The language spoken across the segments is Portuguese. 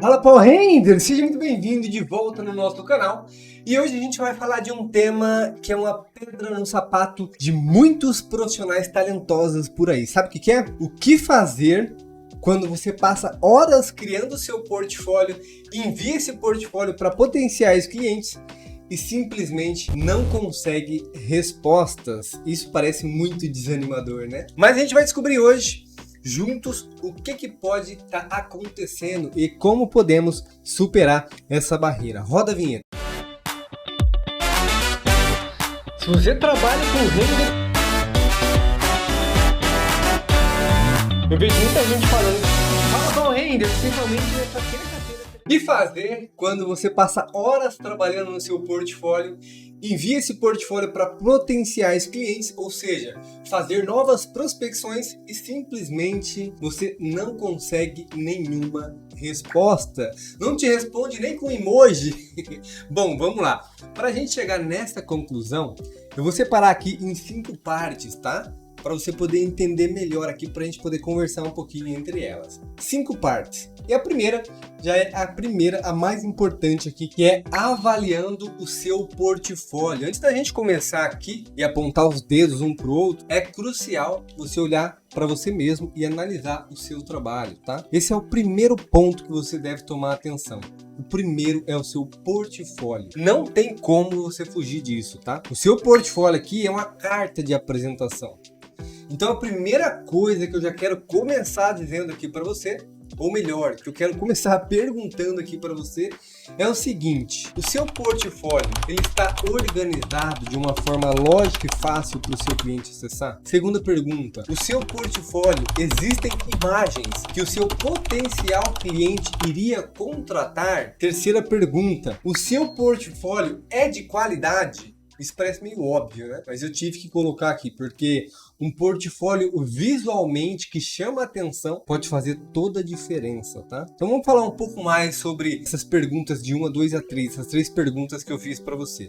Fala, Power Ranger! Seja muito bem-vindo de volta no nosso canal. E hoje a gente vai falar de um tema que é uma pedra no sapato de muitos profissionais talentosos por aí. Sabe o que é? O que fazer quando você passa horas criando o seu portfólio, envia esse portfólio para potenciais clientes e simplesmente não consegue respostas. Isso parece muito desanimador, né? Mas a gente vai descobrir hoje juntos o que pode estar acontecendo e como podemos superar essa barreira. Roda a vinheta. Se você trabalha com render, eu vejo muita gente falando, fala com render, principalmente nessa quinta-feira. O que fazer quando você passa horas trabalhando no seu portfólio, envia esse portfólio para potenciais clientes, ou seja, fazer novas prospecções e simplesmente você não consegue nenhuma resposta? Não te responde nem com emoji? Bom, vamos lá. Para a gente chegar nessa conclusão, eu vou separar aqui em 5 partes, tá? Para você poder entender melhor aqui, para a gente poder conversar um pouquinho entre elas. 5 partes. E a primeira, já é a mais importante aqui, que é avaliando o seu portfólio. Antes da gente começar aqui e apontar os dedos um para o outro, é crucial você olhar para você mesmo e analisar o seu trabalho, tá? Esse é o primeiro ponto que você deve tomar atenção. O primeiro é o seu portfólio. Não tem como você fugir disso, tá? O seu portfólio aqui é uma carta de apresentação. Então a primeira coisa que eu já quero começar dizendo aqui para você, ou melhor, que eu quero começar perguntando aqui para você, é o seguinte: o seu portfólio, ele está organizado de uma forma lógica e fácil para o seu cliente acessar? Segunda pergunta: o seu portfólio, existem imagens que o seu potencial cliente iria contratar? Terceira pergunta: o seu portfólio é de qualidade? Isso parece meio óbvio, né? Mas eu tive que colocar aqui, porque um portfólio visualmente que chama a atenção pode fazer toda a diferença, tá? Então vamos falar um pouco mais sobre essas perguntas de 1 a 2 a 3, essas 3 perguntas que eu fiz para você.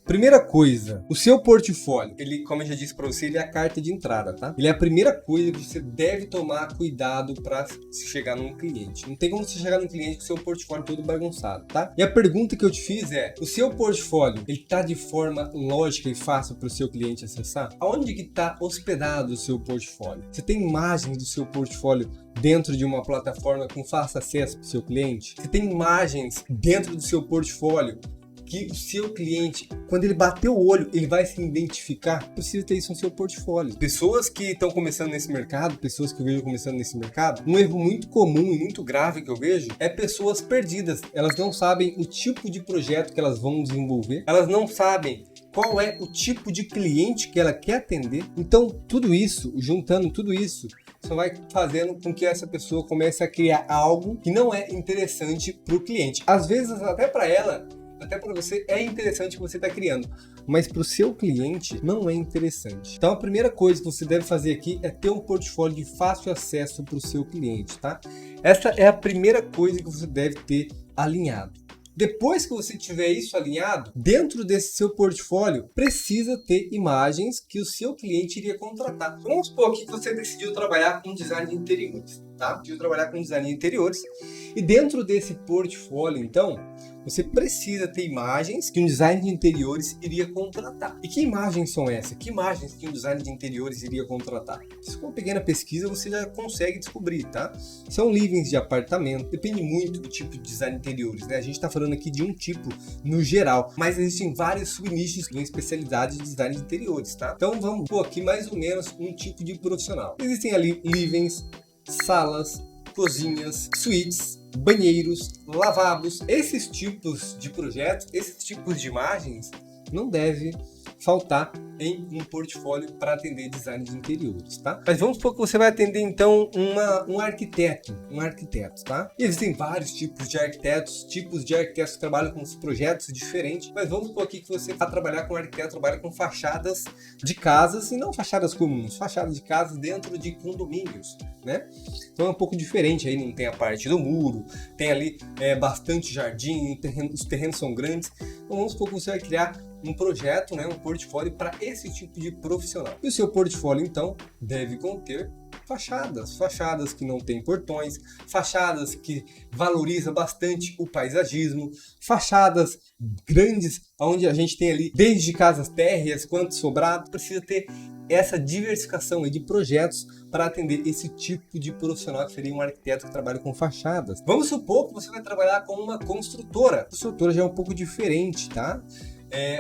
Primeira coisa, o seu portfólio, ele, como eu já disse para você, ele é a carta de entrada, tá? Ele é a primeira coisa que você deve tomar cuidado para chegar num cliente. Não tem como você chegar num cliente com o seu portfólio todo bagunçado, tá? E a pergunta que eu te fiz é: o seu portfólio, ele tá de forma lógica e fácil para o seu cliente acessar? Aonde que tá hospedado o seu portfólio? Você tem imagens do seu portfólio dentro de uma plataforma com fácil acesso para o seu cliente? Você tem imagens dentro do seu portfólio que o seu cliente, quando ele bater o olho, ele vai se identificar? Precisa ter isso no seu portfólio. Pessoas que estão começando nesse mercado, pessoas que eu vejo começando nesse mercado, um erro muito comum e muito grave que eu vejo é pessoas perdidas. Elas não sabem o tipo de projeto que elas vão desenvolver, elas não sabem qual é o tipo de cliente que ela quer atender. Então, tudo isso, juntando tudo isso, só vai fazendo com que essa pessoa comece a criar algo que não é interessante para o cliente. Às vezes, até para ela, até para você é interessante o que você está criando, mas para o seu cliente não é interessante. Então a primeira coisa que você deve fazer aqui é ter um portfólio de fácil acesso para o seu cliente, tá? Essa é a primeira coisa que você deve ter alinhado. Depois que você tiver isso alinhado, dentro desse seu portfólio, precisa ter imagens que o seu cliente iria contratar. Vamos supor que você decidiu trabalhar com design de interiores, tá? Decidiu trabalhar com design de interiores. E dentro desse portfólio, então, você precisa ter imagens que um design de interiores iria contratar. E que imagens são essas? Que imagens que um design de interiores iria contratar? Se for uma pequena pesquisa, você já consegue descobrir, tá? São livings de apartamento, depende muito do tipo de design de interiores, né? A gente está falando aqui de um tipo no geral, mas existem vários subnichos de especialidade de design de interiores, tá? Então vamos pôr aqui mais ou menos um tipo de profissional. Existem ali livings, salas, cozinhas, suítes, banheiros, lavabos. Esses tipos de projetos, esses tipos de imagens não deve faltar em um portfólio para atender design de interiores, tá? Mas vamos supor que você vai atender então um arquiteto, tá? E existem vários tipos de arquitetos que trabalham com projetos diferentes, mas vamos supor aqui que você vai trabalhar com um arquiteto, trabalha com fachadas de casas e não fachadas comuns, fachadas de casas dentro de condomínios, né? Então é um pouco diferente, aí não tem a parte do muro, tem ali bastante jardim, os terrenos são grandes. Então vamos supor que você vai criar um projeto, né, um portfólio para esse tipo de profissional. E o seu portfólio, então, deve conter fachadas que não têm portões, fachadas que valorizam bastante o paisagismo, fachadas grandes, onde a gente tem ali desde casas térreas quanto sobrado. Precisa ter essa diversificação aí de projetos para atender esse tipo de profissional que seria um arquiteto que trabalha com fachadas. Vamos supor que você vai trabalhar com uma construtora. A construtora já é um pouco diferente, tá?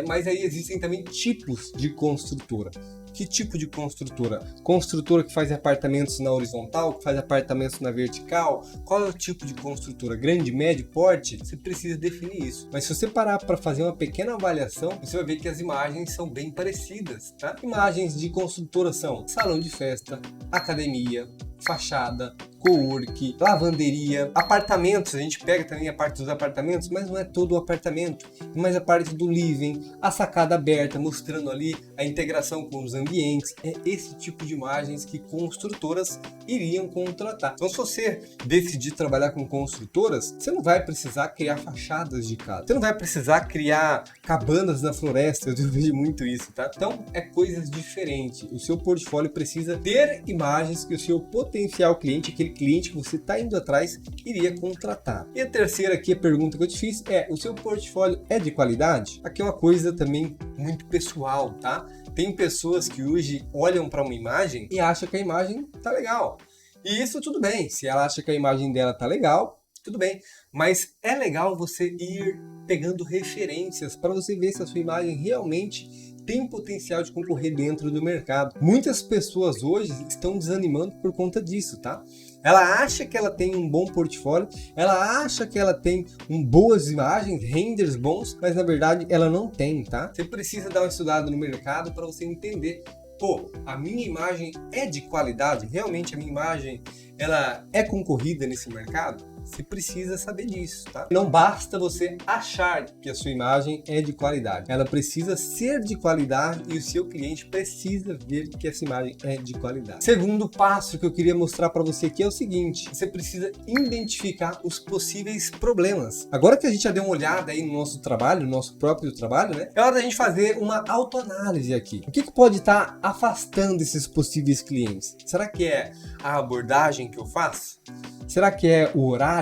Mas aí existem também tipos de construtora. Que tipo de construtora? Construtora que faz apartamentos na horizontal, que faz apartamentos na vertical? Qual é o tipo de construtora? Grande, médio, porte? Você precisa definir isso. Mas se você parar para fazer uma pequena avaliação, você vai ver que as imagens são bem parecidas, tá? Imagens de construtora são salão de festa, academia, fachada, cowork, lavanderia, apartamentos. A gente pega também a parte dos apartamentos, mas não é todo o apartamento, mas a parte do living, a sacada aberta, mostrando ali a integração com os ambientes. É esse tipo de imagens que construtoras iriam contratar. Então, se você decidir trabalhar com construtoras, você não vai precisar criar fachadas de casa, você não vai precisar criar cabanas na floresta. Eu vejo muito isso, tá? Então, é coisas diferentes. O seu portfólio precisa ter imagens que o seu potencial cliente, aquele cliente que você está indo atrás, iria contratar. E a terceira aqui, a pergunta que eu te fiz é: o seu portfólio é de qualidade? Aqui é uma coisa também muito pessoal, tá? Tem pessoas que hoje olham para uma imagem e acham que a imagem tá legal. E isso tudo bem, se ela acha que a imagem dela tá legal, tudo bem. Mas é legal você ir pegando referências para você ver se a sua imagem realmente tem potencial de concorrer dentro do mercado. Muitas pessoas hoje estão desanimando por conta disso, tá? Ela acha que ela tem um bom portfólio, ela acha que ela tem boas imagens, renders bons, mas na verdade ela não tem, tá? Você precisa dar uma estudada no mercado para você entender: pô, a minha imagem é de qualidade? Realmente a minha imagem ela é concorrida nesse mercado? Você precisa saber disso, tá? Não basta você achar que a sua imagem é de qualidade. Ela precisa ser de qualidade e o seu cliente precisa ver que essa imagem é de qualidade. Segundo passo que eu queria mostrar para você aqui é o seguinte: você precisa identificar os possíveis problemas. Agora que a gente já deu uma olhada aí no nosso trabalho, no nosso próprio trabalho, né? É hora da gente fazer uma autoanálise aqui. O que pode estar afastando esses possíveis clientes? Será que é a abordagem que eu faço? Será que é o horário?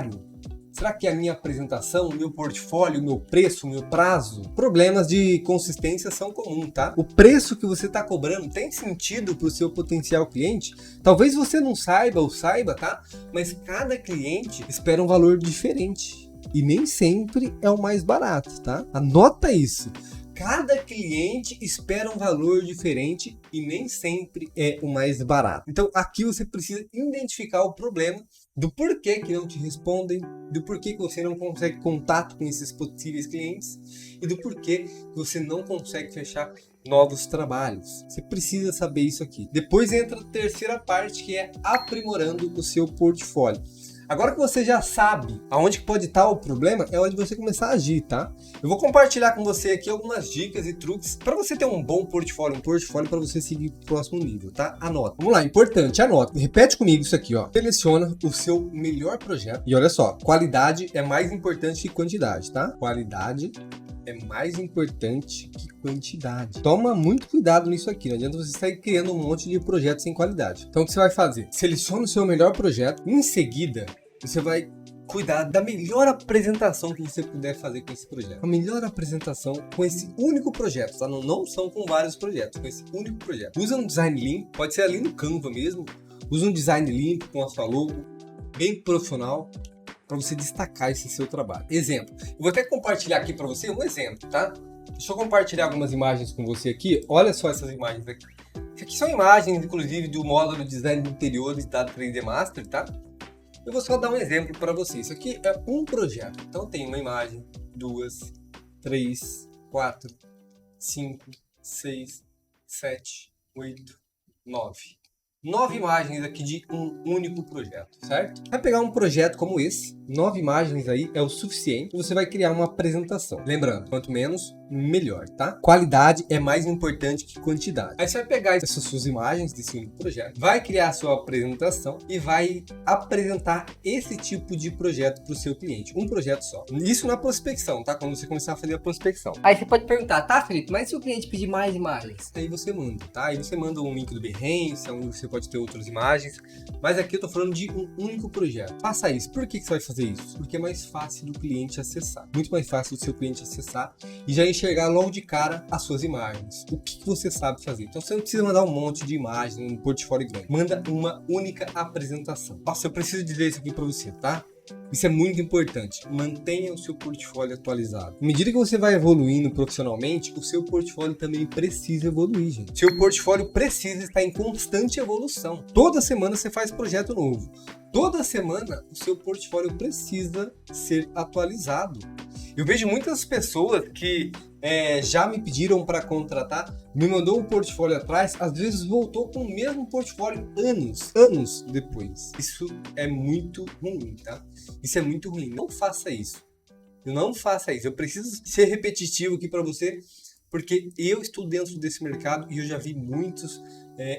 Será que é a minha apresentação, o meu portfólio, o meu preço, o meu prazo? Problemas de consistência são comuns, tá? O preço que você está cobrando tem sentido para o seu potencial cliente? Talvez você não saiba ou saiba, tá? Mas cada cliente espera um valor diferente. E nem sempre é o mais barato, tá? Anota isso. Cada cliente espera um valor diferente e nem sempre é o mais barato. Então aqui você precisa identificar o problema, do porquê que não te respondem, do porquê que você não consegue contato com esses possíveis clientes e do porquê que você não consegue fechar novos trabalhos. Você precisa saber isso aqui. Depois entra a terceira parte, que é aprimorando o seu portfólio. Agora que você já sabe aonde que pode estar o problema, é hora de você começar a agir, tá? Eu vou compartilhar com você aqui algumas dicas e truques para você ter um bom portfólio, para você seguir pro próximo nível, tá? Anota. Vamos lá, importante, anota. Repete comigo isso aqui, ó. Seleciona o seu melhor projeto. E olha só, qualidade é mais importante que quantidade, tá? Qualidade é mais importante que quantidade. Toma muito cuidado nisso aqui. Não adianta você sair criando um monte de projetos sem qualidade. Então o que você vai fazer? Seleciona o seu melhor projeto. Em seguida, você vai cuidar da melhor apresentação que você puder fazer com esse projeto. A melhor apresentação com esse único projeto, tá? Não são com vários projetos, com esse único projeto. Usa um design limpo, pode ser ali no Canva mesmo. Usa um design limpo com a sua logo, bem profissional, para você destacar esse seu trabalho. Exemplo, eu vou até compartilhar aqui para você um exemplo, tá? Deixa eu compartilhar algumas imagens com você aqui. Olha só essas imagens aqui. Isso aqui são imagens, inclusive, do módulo de design de interiores da 3D Master, tá? Eu vou só dar um exemplo para você. Isso aqui é um projeto. Então tem uma imagem, 2, 3, 4, 5, 6, 7, 8, 9. 9 imagens aqui de um único projeto, certo? Vai pegar um projeto como esse, 9 imagens aí é o suficiente. Você vai criar uma apresentação. Lembrando, quanto menos, melhor, tá? Qualidade é mais importante que quantidade. Aí você vai pegar essas suas imagens desse único projeto, vai criar a sua apresentação e vai apresentar esse tipo de projeto para o seu cliente. Um projeto só. Isso na prospecção, tá? Quando você começar a fazer a prospecção. Aí você pode perguntar, tá, Felipe, mas se o cliente pedir mais imagens? Aí você manda, tá? Aí você manda um link do Behance, onde você pode ter outras imagens. Mas aqui eu tô falando de um único projeto. Faça isso. Por que você vai fazer isso? Porque é mais fácil do cliente acessar. Muito mais fácil do seu cliente acessar e já enxergar logo de cara as suas imagens. O que você sabe fazer. Então você não precisa mandar um monte de imagens, um portfólio grande. Manda uma única apresentação. Nossa, eu preciso dizer isso aqui para você, tá? Isso é muito importante. Mantenha o seu portfólio atualizado. À medida que você vai evoluindo profissionalmente, o seu portfólio também precisa evoluir, gente. Seu portfólio precisa estar em constante evolução. Toda semana você faz projeto novo. Toda semana o seu portfólio precisa ser atualizado. Eu vejo muitas pessoas que já me pediram para contratar, me mandou um portfólio atrás, às vezes voltou com o mesmo portfólio anos depois. Isso é muito ruim, tá? Isso é muito ruim. Não faça isso. Não faça isso. Eu preciso ser repetitivo aqui para você, porque eu estou dentro desse mercado e eu já vi muitos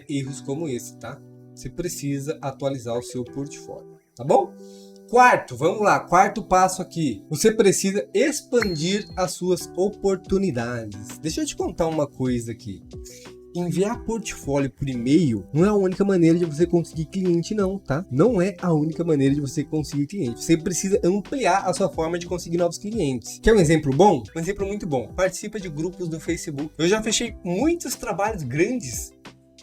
erros como esse, tá? Você precisa atualizar o seu portfólio, tá bom? Quarto, vamos lá, quarto passo aqui. Você precisa expandir as suas oportunidades. Deixa eu te contar uma coisa aqui. Enviar portfólio por e-mail não é a única maneira de você conseguir cliente não, tá? Não é a única maneira de você conseguir cliente. Você precisa ampliar a sua forma de conseguir novos clientes. Quer um exemplo bom? Um exemplo muito bom. Participa de grupos do Facebook. Eu já fechei muitos trabalhos grandes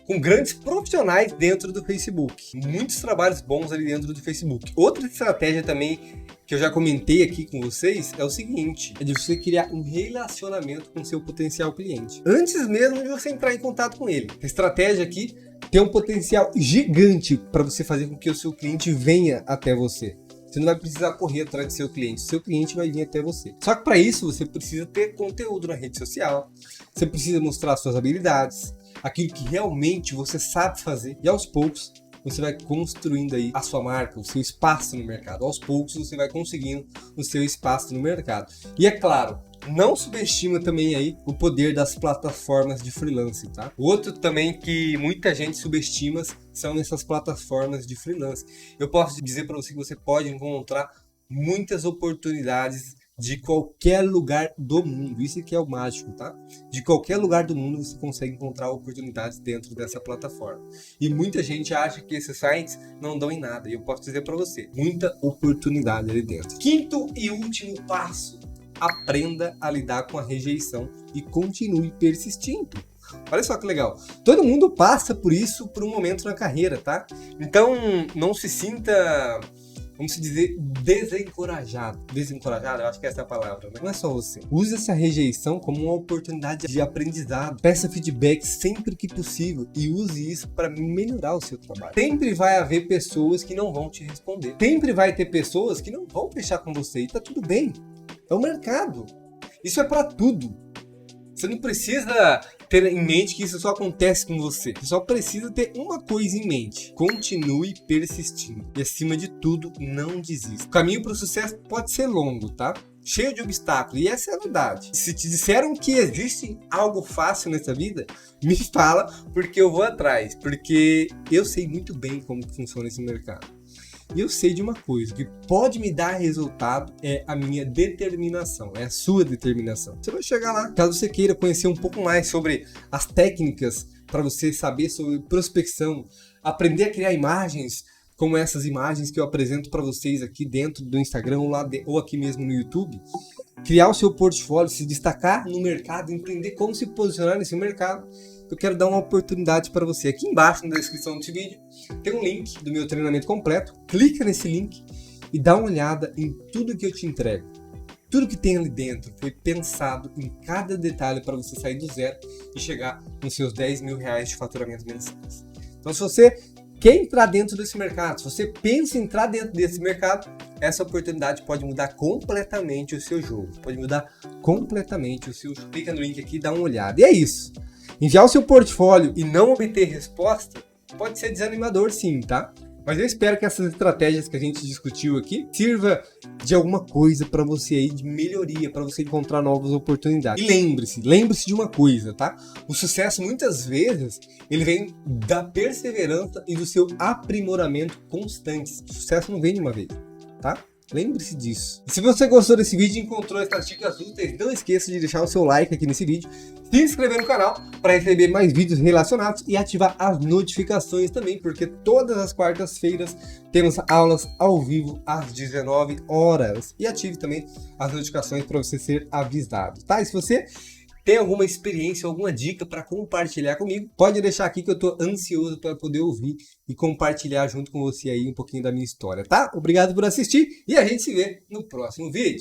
com grandes profissionais dentro do Facebook. Muitos trabalhos bons ali dentro do Facebook. Outra estratégia também que eu já comentei aqui com vocês é o seguinte, é de você criar um relacionamento com seu potencial cliente. Antes mesmo de você entrar em contato com ele. A estratégia aqui tem um potencial gigante para você fazer com que o seu cliente venha até você. Você não vai precisar correr atrás do seu cliente. O seu cliente vai vir até você. Só que para isso você precisa ter conteúdo na rede social. Você precisa mostrar suas habilidades, aquilo que realmente você sabe fazer. E aos poucos você vai construindo aí a sua marca, o seu espaço no mercado. Aos poucos você vai conseguindo o seu espaço no mercado. E é claro, não subestima também aí o poder das plataformas de freelance, tá? Outro também que muita gente subestima são essas plataformas de freelance. Eu posso dizer para você que você pode encontrar muitas oportunidades de qualquer lugar do mundo. Isso aqui é o mágico, tá? De qualquer lugar do mundo você consegue encontrar oportunidades dentro dessa plataforma. E muita gente acha que esses sites não dão em nada. E eu posso dizer para você, muita oportunidade ali dentro. Quinto e último passo. Aprenda a lidar com a rejeição e continue persistindo. Olha só que legal. Todo mundo passa por isso por um momento na carreira, tá? Então não se sinta, vamos dizer, desencorajado. Desencorajado, eu acho que essa é a palavra, né? Não é só você. Use essa rejeição como uma oportunidade de aprendizado. Peça feedback sempre que possível e use isso para melhorar o seu trabalho. Sempre vai haver pessoas que não vão te responder. Sempre vai ter pessoas que não vão fechar com você e tá tudo bem. É o mercado. Isso é para tudo. Você não precisa ter em mente que isso só acontece com você. Você só precisa ter uma coisa em mente. Continue persistindo. E acima de tudo, não desista. O caminho para o sucesso pode ser longo, tá? Cheio de obstáculos. E essa é a verdade. Se te disseram que existe algo fácil nessa vida, me fala, porque eu vou atrás. Porque eu sei muito bem como funciona esse mercado. E eu sei de uma coisa, que pode me dar resultado é a minha determinação, é a sua determinação. Você vai chegar lá. Caso você queira conhecer um pouco mais sobre as técnicas para você saber sobre prospecção, aprender a criar imagens como essas imagens que eu apresento para vocês aqui dentro do Instagram ou aqui mesmo no YouTube, criar o seu portfólio, se destacar no mercado, entender como se posicionar nesse mercado, eu quero dar uma oportunidade para você. Aqui embaixo na descrição desse vídeo tem um link do meu treinamento completo. Clica nesse link e dá uma olhada em tudo que eu te entrego. Tudo que tem ali dentro foi pensado em cada detalhe para você sair do zero e chegar nos seus 10 mil reais de faturamento mensais. Então, se você quer entrar dentro desse mercado, se você pensa em entrar dentro desse mercado, essa oportunidade pode mudar completamente o seu jogo. Pode mudar completamente o seu jogo. Clica no link aqui e dá uma olhada. E é isso. Enviar o seu portfólio e não obter resposta pode ser desanimador sim, tá? Mas eu espero que essas estratégias que a gente discutiu aqui sirva de alguma coisa para você aí, de melhoria, para você encontrar novas oportunidades. E lembre-se de uma coisa, tá? O sucesso muitas vezes ele vem da perseverança e do seu aprimoramento constantes. O sucesso não vem de uma vez, tá? Lembre-se disso. E se você gostou desse vídeo e encontrou essas dicas úteis, não esqueça de deixar o seu like aqui nesse vídeo, se inscrever no canal para receber mais vídeos relacionados e ativar as notificações também, porque todas as quartas-feiras temos aulas ao vivo às 19 horas. E ative também as notificações para você ser avisado, tá? E se você tem alguma experiência, alguma dica para compartilhar comigo, pode deixar aqui que eu estou ansioso para poder ouvir e compartilhar junto com você aí um pouquinho da minha história, tá? Obrigado por assistir e a gente se vê no próximo vídeo.